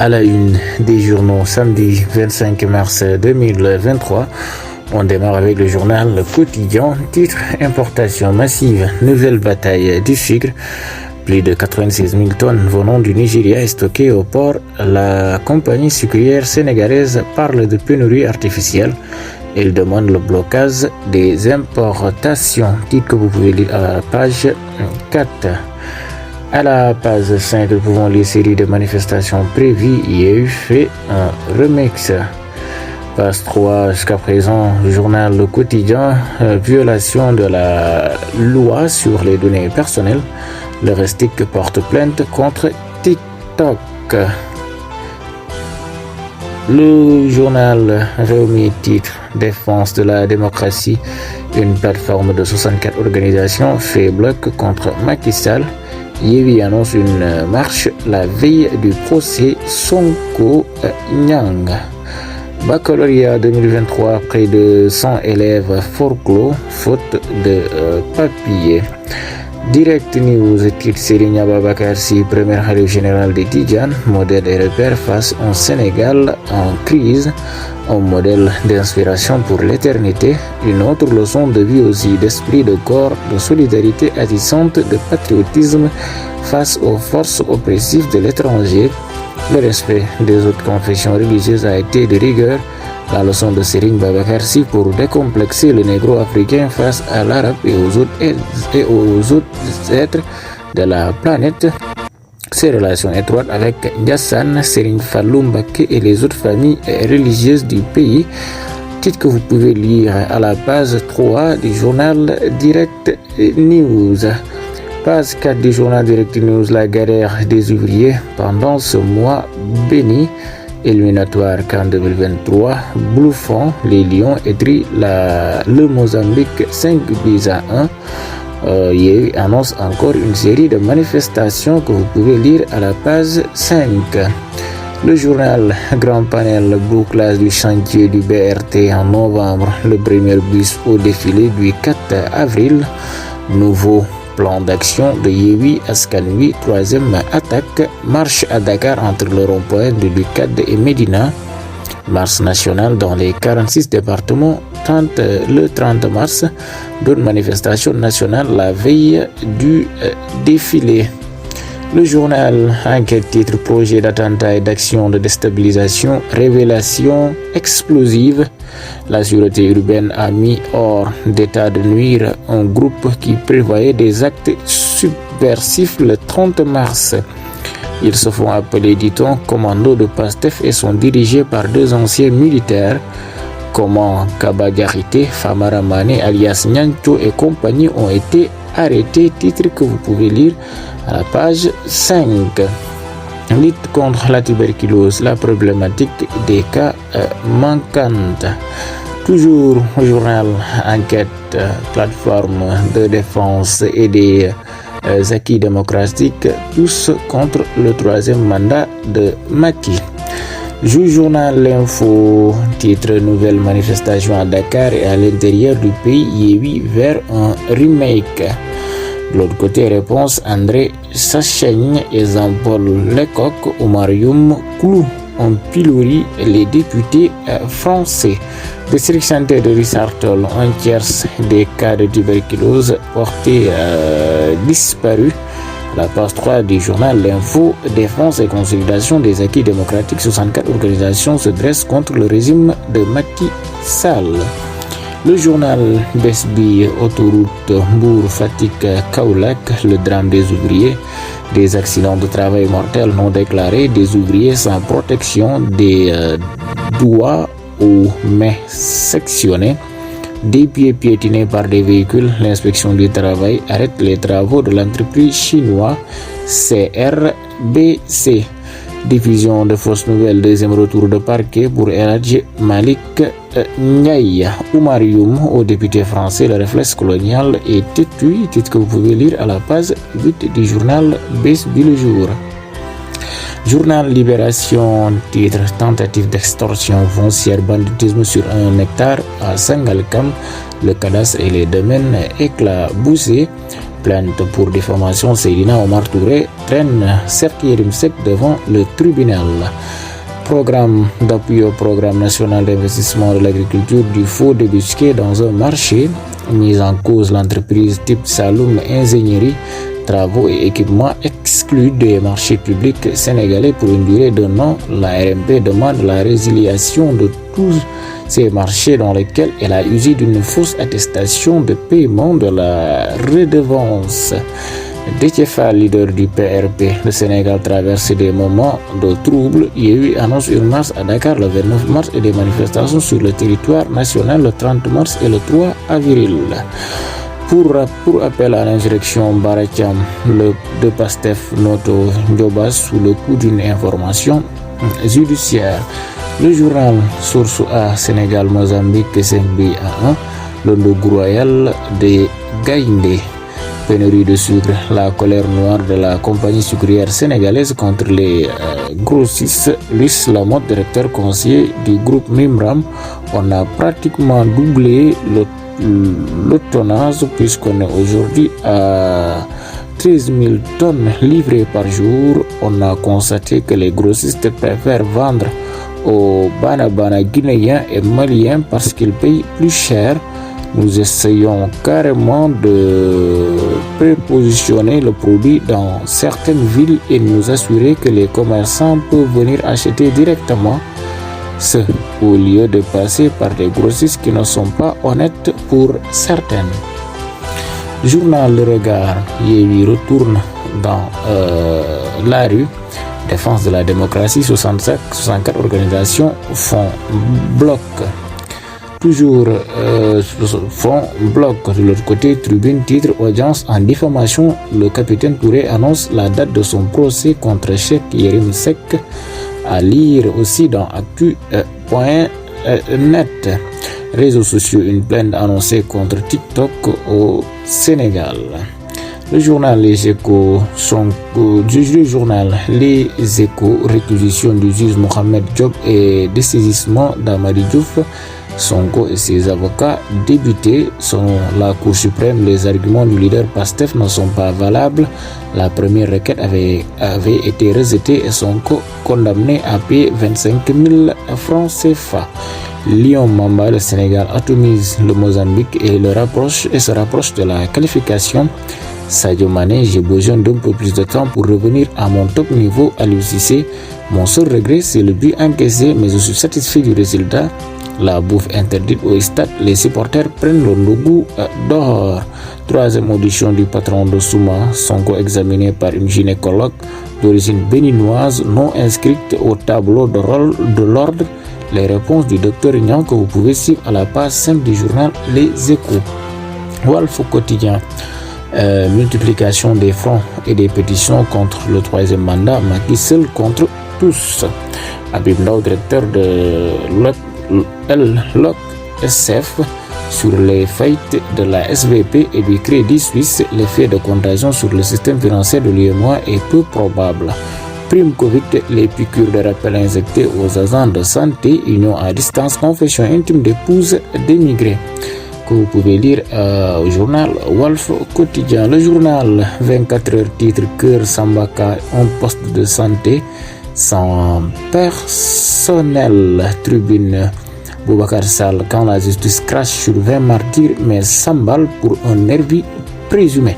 À la une des journaux samedi 25 mars 2023, on démarre avec le journal Le Quotidien, titre Importation massive, nouvelle bataille du sucre. Plus de 96 000 tonnes venant du Nigeria est stockées au port. La compagnie sucrière sénégalaise parle de pénurie artificielle. Elle demande le blocage des importations, titre que vous pouvez lire à la page 4. À la page 5, nous pouvons lire série de manifestations prévues. Il y a eu fait un remix. Page 3, jusqu'à présent, journal Le Quotidien, violation de la loi sur les données personnelles. Le Restic porte plainte contre TikTok. Le journal Réumi titre Défense de la démocratie. Une plateforme de 64 organisations fait bloc contre Macky Sall. Yewwi annonce une marche la veille du procès Sonko-Nyang. Baccalauréat 2023, près de 100 élèves forclos, faute de papier. Direct News titre Serigne Ababacar Sy, premier khalife général des Tidjanes, modèle et repère face au Sénégal en crise, un modèle d'inspiration pour l'éternité, une autre leçon de vie aussi, d'esprit de corps, de solidarité agissante, de patriotisme face aux forces oppressives de l'étranger. Le respect des autres confessions religieuses a été de rigueur. La leçon de Serigne Babacar Sy pour décomplexer le négro-africain face à l'arabe et aux autres êtres de la planète. Ses relations étroites avec Ndiassane, Serigne Fallou Mbacké et les autres familles religieuses du pays. Titre que vous pouvez lire à la page 3 du journal Direct News. Page 4 du journal Direct News, la galère des ouvriers pendant ce mois béni. Éliminatoire CAN 2023, bluffant les Lions et le Mozambique 5-1. Il annonce encore une série de manifestations que vous pouvez lire à la page 5. Le journal Grand Panel, bouclage du chantier du BRT en novembre, le premier bus au défilé du 4 avril, nouveau plan d'action de Yewwi Askan Wi, troisième attaque, marche à Dakar entre le rond-point de Lucade et Médina, marche nationale dans les 46 départements le 30 mars, d'autres manifestations nationales la veille du défilé. Le journal Enquête titre Projet d'attentat et d'action de déstabilisation, révélation explosive. La sûreté urbaine a mis hors d'état de nuire un groupe qui prévoyait des actes subversifs le 30 mars. Ils se font appeler, dit-on, commando de Pastef et sont dirigés par deux anciens militaires. Comment Kaba Diakité, Famara Mané alias Niancho et compagnie ont été arrêtés, titre que vous pouvez lire à la page 5. Lutte contre la tuberculose, la problématique des cas manquantes. Toujours au journal Enquête, plateforme de défense et des acquis démocratiques, tous contre le troisième mandat de Macky. Journal L'Info, titre Nouvelle manifestation à Dakar et à l'intérieur du pays, Yewwi vers un remake. De l'autre côté, réponse André Sachaigne et Jean-Paul Lecoq, Oumar Youm Clou ont pilori les députés français. District santé de Richard-Toll, un tiers des cas de tuberculose portés disparus. La page 3 du journal L'Info, défense et consolidation des acquis démocratiques, 64 organisations se dressent contre le régime de Macky Sall. Le journal Besbi, autoroute Mbour, Fatick, Kaolack, le drame des ouvriers, des accidents de travail mortels non déclarés, des ouvriers sans protection, des doigts aux mains sectionnés, des pieds piétinés par des véhicules. L'inspection du travail arrête les travaux de l'entreprise chinoise CRBC. Diffusion de fausses nouvelles, deuxième retour de parquet pour El Hadji Malick Ndiaye. Oumar Youm au député français, le réflexe colonial est têtu, titre que vous pouvez lire à la page 8 du journal Besbi le jour. Journal Libération, titre Tentative d'extorsion foncière, banditisme sur 1 hectare à Sangalkam, le cadastre et les domaines éclaboussés. plainte pour diffamation, Seydina Omar Touré traîne Cheikh Yérim Seck devant le tribunal. Programme d'appui au programme national d'investissement de l'agriculture du faux débusqué dans un marché. Mise en cause l'entreprise type Saloum Ingénierie, travaux et équipements exclus des marchés publics sénégalais pour une durée d'un an. La RMP demande la résiliation de tous ces marchés dans lesquels elle a usé d'une fausse attestation de paiement de la redevance. Déthié Fall, leader du PRP, le Sénégal traverse des moments de trouble. Yewwi annonce une marche à Dakar le 29 mars et des manifestations sur le territoire national le 30 mars et le 3 avril. Pour appel à l'insurrection, Bara Thiam, le de Pastef Noto Ndiobas sous le coup d'une information judiciaire. Le journal Source A, Sénégal Mozambique 5 buts à 1. Le logo royal des Gaïndé. Pénurie de sucre, la colère noire de la compagnie sucrière sénégalaise contre les grossistes. Luis Lamotte, directeur conseiller du groupe Mimram, on a pratiquement doublé le tonnage puisqu'on est aujourd'hui à 13 000 tonnes livrées par jour. On a constaté que les grossistes préfèrent vendre aux Bana guinéens et maliens parce qu'ils payent plus cher. Nous essayons carrément de prépositionner le produit dans certaines villes et nous assurer que les commerçants peuvent venir acheter directement, ce au lieu de passer par des grossistes qui ne sont pas honnêtes pour certaines. Journal Le Regard, Yewwi retourne dans la rue. Défense de la démocratie, 64 organisations font bloc. Toujours font bloc. De l'autre côté, Tribune titre audience en diffamation. Le capitaine Touré annonce la date de son procès contre Cheikh Yérim Seck. À lire aussi dans actu.net. Réseaux sociaux, une plainte annoncée contre TikTok au Sénégal. Le journal Les Échos, réquisition du juge Mohamed Diop et dessaisissement d'Amady Diouf. Sonko et ses avocats débutés. Selon la Cour suprême, les arguments du leader Pastef ne sont pas valables. La première requête avait été rejetée et Sonko condamné à payer 25 000 francs CFA. Lyon Mamba, le Sénégal atomise le Mozambique et se rapproche de la qualification. Sadio Mané, j'ai besoin d'un peu plus de temps pour revenir à mon top niveau. Aliou Cissé, mon seul regret c'est le but encaissé, mais je suis satisfait du résultat. La bouffe interdite au stade, les supporters prennent le logo d'or. Troisième audition du patron de Souma, Sonko examiné par une gynécologue d'origine béninoise non inscrite au tableau de l'ordre. Les réponses du docteur Niang que vous pouvez suivre à la page 5 du journal Les Échos. Walf Quotidien, multiplication des fronts et des pétitions contre le troisième mandat, Macky seul contre tous. Habib Ndao, directeur de LOC SF, sur les faillites de la SVP et du Crédit Suisse, l'effet de contagion sur le système financier de l'UEMOA est peu probable. Prime Covid, les piqûres de rappel injectées aux agents de santé, union à distance, confession intime d'épouse d'émigrés, que vous pouvez lire au journal Walf Quotidien. Le journal 24 heures titre Cœur Sambaka, un poste de santé sans personnel. Tribune, Boubacar Sall, quand la justice crache sur 20 martyrs mais s'emballe pour un nervi présumé.